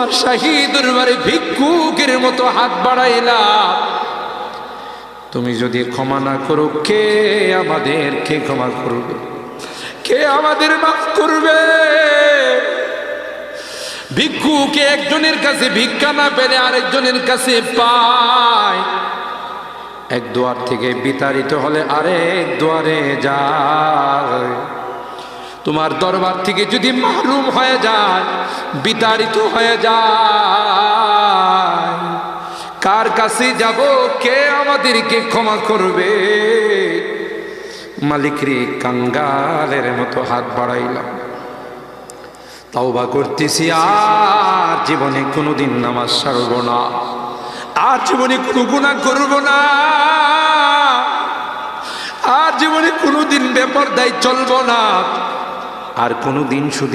তোমার শাহী দরবারে ভিক্ষুকের মতো হাত বাড়াইলাম, তুমি যদি ক্ষমা না করো, কে আমাদেরকে ক্ষমা করবে? কে আমাদের মাফ করবে? ভিক্ষুকে একজনের কাছে ভিক্ষা না পেলে আরেকজনের কাছে পায়, এক দুয়ার থেকে বিতাড়িত হলে আরেক দুয়ারে যায়। তোমার দরবার থেকে যদি মাহরুম হয়ে যায়, বিতাড়িত হয়ে যায়, কার কাছে যাব? কে আমাদেরকে ক্ষমা করবে? মালিক রে, কাঙ্গালের মতো হাত বাড়াইলাম, তওবা করতেছি, আর জীবনে কোনোদিন নামাজ ছাড়ব না, আর জীবনে কোনো গুনাহ করব না, আর জীবনে কোনোদিন বেপরদায় চলব না, আর কোনোদিন শুধু